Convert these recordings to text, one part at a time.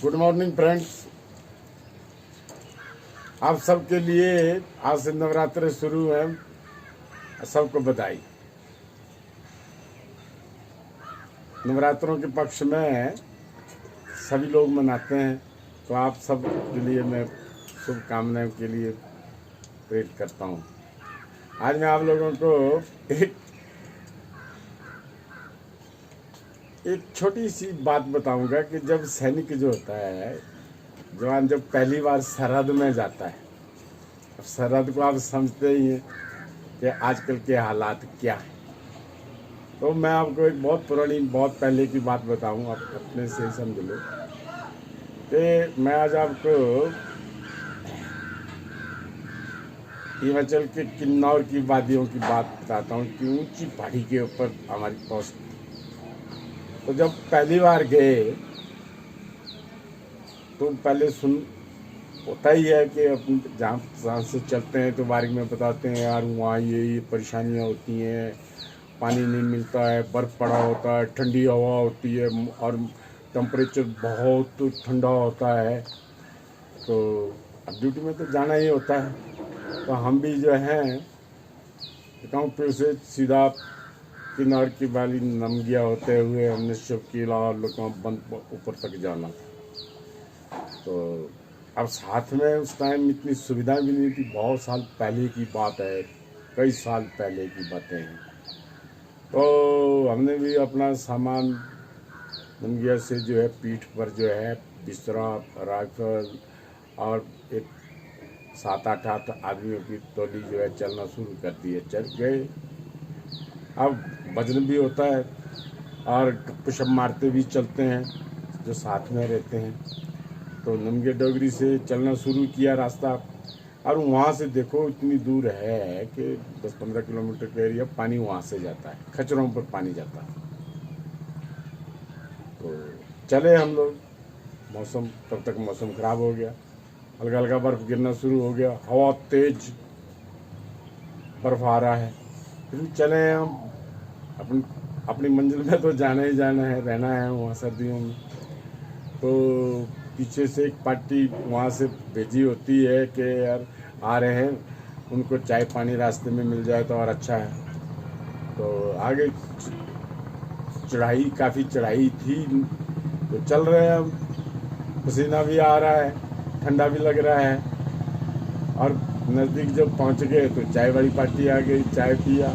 Good morning friends. आप सबके लिए आज से नवरात्र शुरू है। सबको बधाई। नवरात्रों के पक्ष में सभी लोग मनाते हैं, तो आप सब के लिए मैं शुभकामनाओं के लिए प्रेरित करता हूँ। आज मैं आप लोगों को एक छोटी सी बात बताऊंगा कि जब सैनिक जो होता है, जवान जब पहली बार सरहद में जाता है, अब सरहद को आप समझते ही हैं कि आजकल के हालात क्या हैं। तो मैं आपको एक बहुत पुरानी, बहुत पहले की बात बताऊं, आप अपने से ही समझ लो कि मैं आज आपको हिमाचल के किन्नौर की वादियों की बात बताता हूँ कि ऊंची पहाड़ी के ऊपर हमारी पोस्ट। तो जब पहली बार गए तो पहले होता ही है कि अपन जहाँ से चलते हैं तो बारिक में बताते हैं यार वहाँ ये परेशानियाँ होती हैं, पानी नहीं मिलता है, बर्फ़ पड़ा होता है, ठंडी हवा होती है और टेम्परेचर बहुत ठंडा होता है। तो अब ड्यूटी में तो जाना ही होता है। तो हम भी जो हैं गाँव पे से सीधा किन्नौर की वाली नमगिया होते हुए हमने शिव किला और लोगों बंद ऊपर तक जाना था। तो अब साथ में उस टाइम इतनी सुविधाएं भी नहीं थी, बहुत साल पहले की बात है, कई साल पहले की बातें हैं। तो हमने भी अपना सामान नमगिया से जो है पीठ पर जो है बिस्तरा, राइफल और एक 7-8 आदमियों की टोली जो है चलना शुरू कर दी है। चल गए। अब वजन भी होता है और पुशअप मारते भी चलते हैं जो साथ में रहते हैं। तो नमगे डोगरी से चलना शुरू किया रास्ता, और वहाँ से देखो इतनी दूर है कि 10-15 किलोमीटर का एरिया पानी वहाँ से जाता है, खच्चरों पर पानी जाता है। तो चले हम लोग। मौसम तब तक मौसम ख़राब हो गया, हल्का हल्का बर्फ़ गिरना शुरू हो गया, हवा तेज, बर्फ़ आ रहा है। फिर चले हम अपनी मंजिल में तो जाना ही जाना है, रहना है वहाँ सर्दियों में। तो पीछे से एक पार्टी वहाँ से भेजी होती है कि यार आ रहे हैं, उनको चाय पानी रास्ते में मिल जाए तो और अच्छा है। तो आगे चढ़ाई, काफ़ी चढ़ाई थी, तो चल रहे हैं हम, पसीना भी आ रहा है, ठंडा भी लग रहा है। और नज़दीक जब पहुँच गए तो चाय वाली पार्टी आ गई, चाय पिया।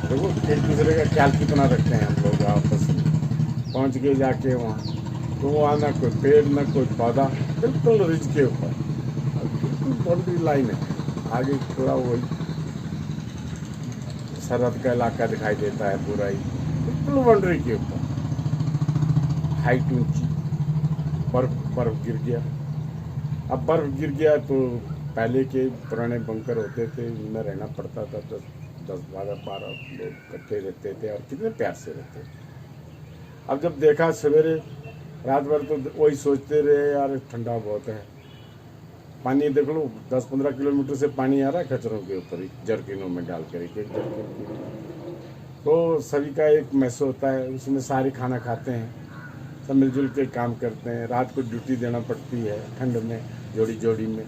देखो एक दूसरे का ख्याल कितना रखते हैं हम लोग आपस में। पहुँच गए जाके वहाँ, तो वहाँ ना कोई पेड़ ना कोई पौधा, बिल्कुल रिज के ऊपर, बिल्कुल बाउंड्री लाइन है। आगे पूरा वही सरहद का इलाका दिखाई देता है पूरा ही, बिल्कुल बाउंड्री के ऊपर, हाइट ऊंची। बर्फ गिर गया। अब बर्फ गिर गया तो पहले के पुराने बंकर होते थे, उनमें रहना पड़ता था। 10-12 लोग इकट्ठे रहते थे और कितने प्यार से रहते थे। अब जब देखा सवेरे, रात भर तो वही सोचते रहे यार ठंडा बहुत है। पानी देख लो 10-15 किलोमीटर से पानी आ रहा है खच्चरों के ऊपर ही, जर्किनों में डाल कर, एक जर्किन। तो सभी का एक मैस होता है, उसमें सारे खाना खाते हैं, सब मिलजुल के काम करते हैं। रात को ड्यूटी देना पड़ती है ठंड में, जोड़ी जोड़ी में।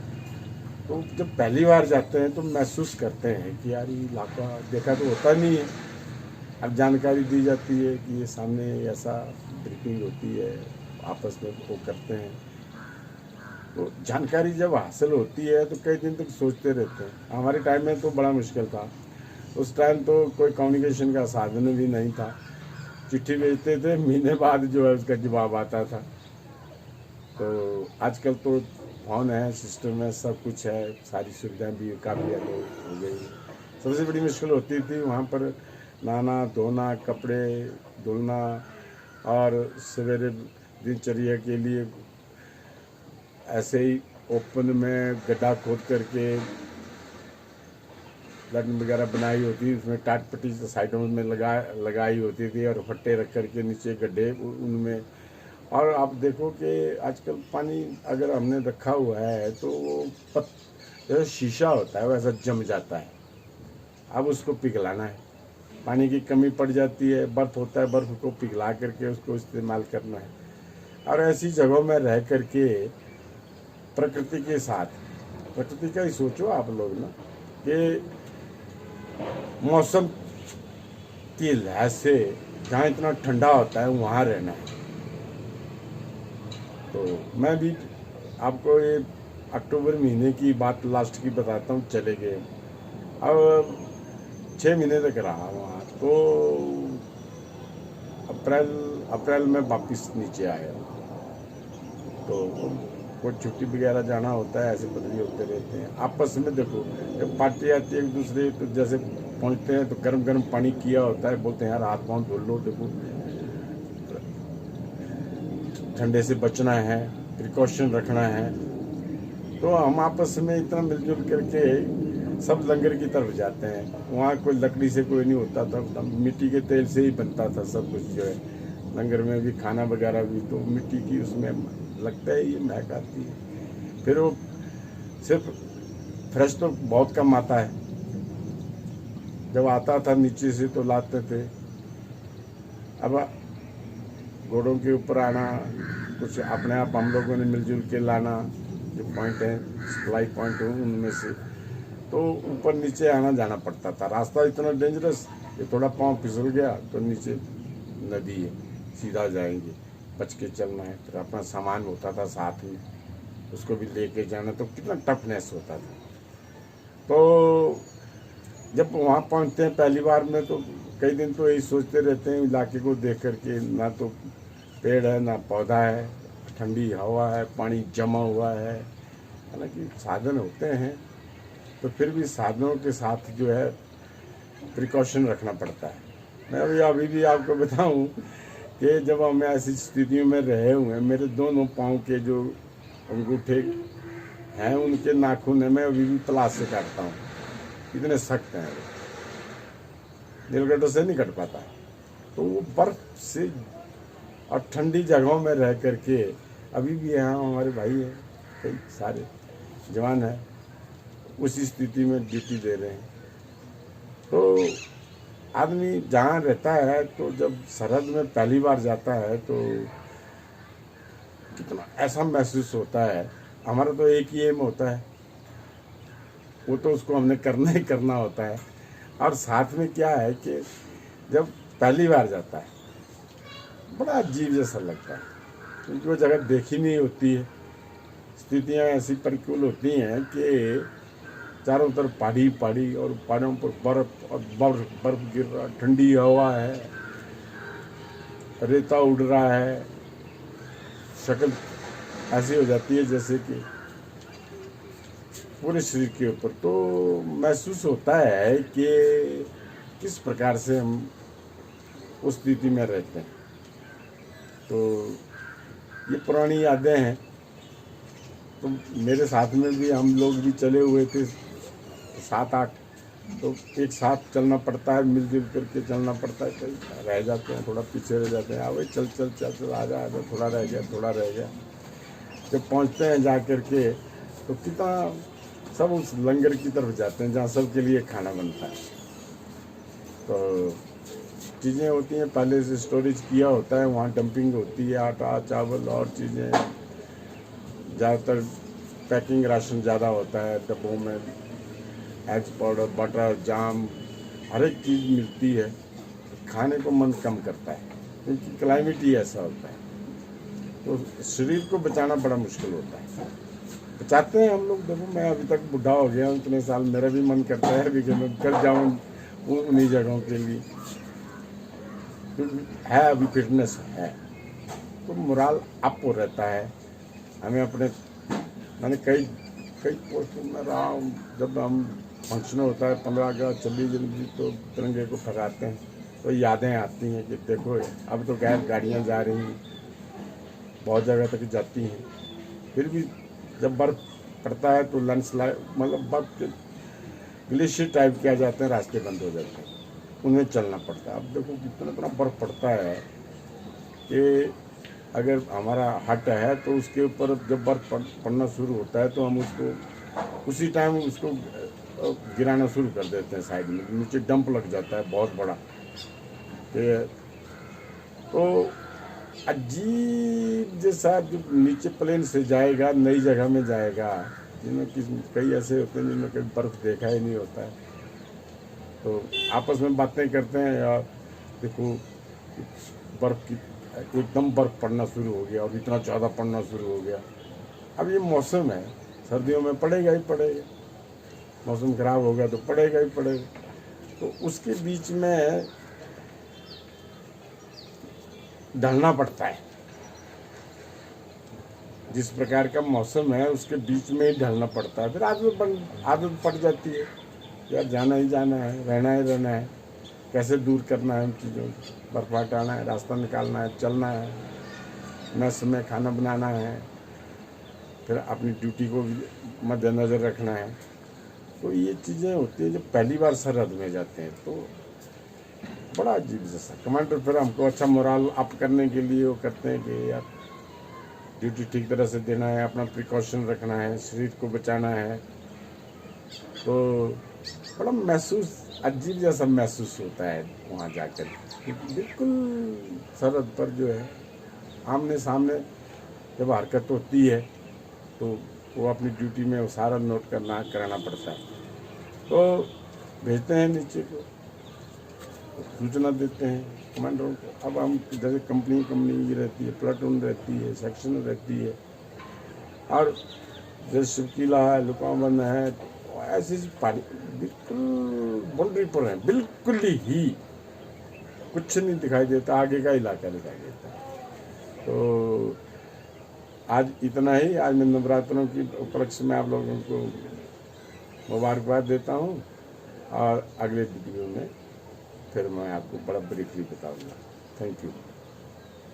तो जब पहली बार जाते हैं तो महसूस करते हैं कि यार ये इलाका देखा तो होता नहीं है। अब जानकारी दी जाती है कि ये सामने ऐसा ब्रीफिंग होती है, आपस में वो करते हैं। तो जानकारी जब हासिल होती है तो कई दिन तक सोचते रहते हैं। हमारे टाइम में तो बड़ा मुश्किल था। उस टाइम तो कोई कम्युनिकेशन का साधन भी नहीं था, चिट्ठी भेजते थे, महीने बाद जो है उसका जवाब आता था। तो आजकल तो फ़ोन है, सिस्टम है, सब कुछ है, सारी सुविधाएं भी काफ़ी हो गई। सबसे बड़ी मुश्किल होती थी वहाँ पर नहाना धोना, कपड़े धुलना, और सवेरे दिनचर्या के लिए ऐसे ही ओपन में गड्ढा खोद करके लैट्रिन वगैरह बनाई होती, उसमें टाट पट्टी साइडों में लगाई होती थी, और फट्टे रख करके नीचे गड्ढे उनमें। और आप देखो कि आजकल पानी अगर हमने रखा हुआ है तो वो जैसे शीशा होता है वैसा जम जाता है। अब उसको पिघलाना है, पानी की कमी पड़ जाती है, बर्फ़ होता है, बर्फ़ को पिघला करके उसको इस्तेमाल करना है। और ऐसी जगहों में रह करके प्रकृति के साथ, प्रकृति का ही सोचो आप लोग ना कि मौसम की लिहाज से जहाँ इतना ठंडा होता है वहाँ रहना है। तो मैं भी आपको ये अक्टूबर महीने की बात लास्ट की बताता हूँ। चले गए, अब 6 महीने तक रहा वहाँ। तो अप्रैल में वापस नीचे आया। तो कोई छुट्टी वगैरह जाना होता है, ऐसे बदली होते रहते हैं आपस में। देखो जब पार्टी आती है एक दूसरे, तो जैसे पहुँचते हैं तो गर्म गर्म पानी किया होता है, बोलते हैं यार हाथ पाँव धो लो, देखो ठंडे से बचना है, प्रिकॉशन रखना है। तो हम आपस में इतना मिलजुल करके सब लंगर की तरफ जाते हैं। वहाँ कोई लकड़ी से कोई नहीं होता था, मिट्टी के तेल से ही बनता था सब कुछ जो है। लंगर में भी खाना वगैरह भी तो मिट्टी की उसमें लगता है, ये महक आती है। फिर वो सिर्फ फ्रेश तो बहुत कम आता है, जब आता था नीचे से तो लाते थे। अब घोड़ों के ऊपर आना, कुछ अपने आप हम लोगों ने मिलजुल के लाना, जो पॉइंट है सप्लाई पॉइंट है उनमें से, तो ऊपर नीचे आना जाना पड़ता था। रास्ता इतना डेंजरस कि थोड़ा पाँव फिसल गया तो नीचे नदी है, सीधा जाएंगे, बच के चलना है। फिर अपना सामान होता था साथ में, उसको भी लेके जाना, तो कितना टफनेस होता था। तो जब वहाँ पहुँचते हैं पहली बार में, तो कई दिन तो यही सोचते रहते हैं इलाके को देख करके, ना तो पेड़ है ना पौधा है, ठंडी हवा है, पानी जमा हुआ है। हालांकि साधन होते हैं, तो फिर भी साधनों के साथ जो है प्रिकॉशन रखना पड़ता है। मैं अभी भी आपको बताऊं कि जब हम ऐसी स्थितियों में रहे हुए हैं, मेरे दोनों पाँव के जो अंगूठे हैं उनके नाखून है, मैं अभी भी प्लास से काटता हूँ, इतने सख्त हैं, नीलकंठों से नहीं कट पाता। तो वो बर्फ से और ठंडी जगहों में रह करके अभी भी यहाँ हमारे भाई हैं, कई सारे जवान हैं, उसी स्थिति में ड्यूटी दे रहे हैं। तो आदमी जहाँ रहता है, तो जब सरहद में पहली बार जाता है तो कितना ऐसा महसूस होता है। हमारा तो एक ही एम होता है, वो तो उसको हमने करना ही करना होता है। और साथ में क्या है कि जब पहली बार जाता है बड़ा अजीब जैसा लगता है, क्योंकि वो जगह देखी नहीं होती है। स्थितियाँ ऐसी प्रतिकूल होती हैं कि चारों तरफ पहाड़ी पहाड़ी और पहाड़ों पर बर्फ और बर्फ गिर रहा, ठंडी हवा है, रेता उड़ रहा है, शक्ल ऐसी हो जाती है जैसे कि पूरे शरीर के ऊपर। तो महसूस होता है कि किस प्रकार से हम उस स्थिति में रहते हैं। तो ये पुरानी यादें हैं। तो मेरे साथ में भी हम लोग भी चले हुए थे 7-8, तो एक साथ चलना पड़ता है, मिलजुल करके चलना पड़ता है। कई रह जाते हैं, थोड़ा पीछे रह जाते हैं, आ भाई चल चल चल चल, आजा आजा, थोड़ा रह गया थोड़ा रह गया। जब पहुंचते हैं जा कर के, तो कितना सब उस लंगर की तरफ जाते हैं जहाँ सबके लिए खाना बनता है। तो चीज़ें होती हैं, पहले से स्टोरेज किया होता है, वहाँ डंपिंग होती है, आटा चावल और चीज़ें। ज़्यादातर पैकिंग राशन ज़्यादा होता है डब्बों में, एग्स पाउडर, बटर, जाम, हर एक चीज़ मिलती है। खाने को मन कम करता है, क्योंकि क्लाइमेट ही ऐसा होता है। तो शरीर को बचाना बड़ा मुश्किल होता है। बचाते हैं हम लोग। देखो मैं अभी तक बुढ़ा हो गया हूँ, इतने साल, मेरा भी मन करता है अभी कि मैं कर जाऊँ उन्हीं जगहों के लिए, क्योंकि है अभी फिटनेस है, तो मोराल अप हो रहता है। हमें अपने, मैंने कई पोस्ट में रहा हूँ, जब हम फंक्शन होता है 15 अगस्त 26 जनवरी, तो तिरंगे को फहराते हैं, तो यादें आती हैं कि देखो अब तो गैर गाड़ियाँ जा रही हैं, बहुत जगह तक जाती हैं। फिर भी जब बर्फ़ पड़ता है तो लैंडस्लाइड, मतलब बर्फ के ग्लेशियर टाइप के आ जाते हैं, रास्ते बंद हो जाते हैं, उन्हें चलना पड़ता है। अब देखो कितना इतना बर्फ़ पड़ता है कि अगर हमारा हट है तो उसके ऊपर जब बर्फ़ पड़ना शुरू होता है तो हम उसको उसी टाइम उसको गिराना शुरू कर देते हैं साइड में, नीचे डंप लग जाता है बहुत बड़ा। तो अजीब जैसा, जो नीचे प्लेन से जाएगा नई जगह में जाएगा, जिन्होंने कई ऐसे होते हैं जिन्होंने कभी बर्फ़ देखा ही नहीं होता है, तो आपस में बातें करते हैं यार देखो बर्फ़ की एकदम बर्फ़ पड़ना शुरू हो गया और इतना ज़्यादा पड़ना शुरू हो गया। अब ये मौसम है, सर्दियों में पड़ेगा ही पड़ेगा, मौसम ख़राब हो गया तो पड़ेगा ही पड़ेगा। तो उसके बीच में ढलना पड़ता है, जिस प्रकार का मौसम है उसके बीच में ही ढलना पड़ता है। फिर आदत पड़ जाती है, यार जाना ही जाना है, रहना ही रहना है, कैसे दूर करना है उन चीज़ों को, बर्फ हटाना है, रास्ता निकालना है, चलना है, मैस में खाना बनाना है, फिर अपनी ड्यूटी को भी मद्देनज़र रखना है। तो ये चीज़ें होती हैं जब पहली बार सरहद में जाते हैं, तो बड़ा अजीब जैसा। कमांडर फिर हमको अच्छा मोरल अप करने के लिए वो करते हैं कि यार ड्यूटी ठीक तरह से देना है, अपना प्रिकॉशन रखना है, शरीर को बचाना है। तो बड़ा अजीब जैसा महसूस होता है वहाँ जाकर, बिल्कुल सरहद पर जो है आमने सामने जब हरकत होती है तो वो अपनी ड्यूटी में वो सारा नोट कराना पड़ता है। तो भेजते हैं नीचे को, सूचना देते हैं कमांडरों को। अब हम जैसे कंपनी रहती है, प्लाटून रहती है, सेक्शन रहती है, और जैसे शिवकीला है, लुकाबंद है, तो ऐसी पानी बिल्कुल बाउंड्री पर है, बिल्कुल ही कुछ नहीं दिखाई देता, आगे का इलाका दिखाई देता है। तो आज इतना ही। आज मैं नवरात्रों की उपलक्ष्य में आप लोगों को मुबारकबाद देता हूँ, और अगले वीडियो में फिर मैं आपको बड़ा ब्रीफली बताऊँगा। Thank you.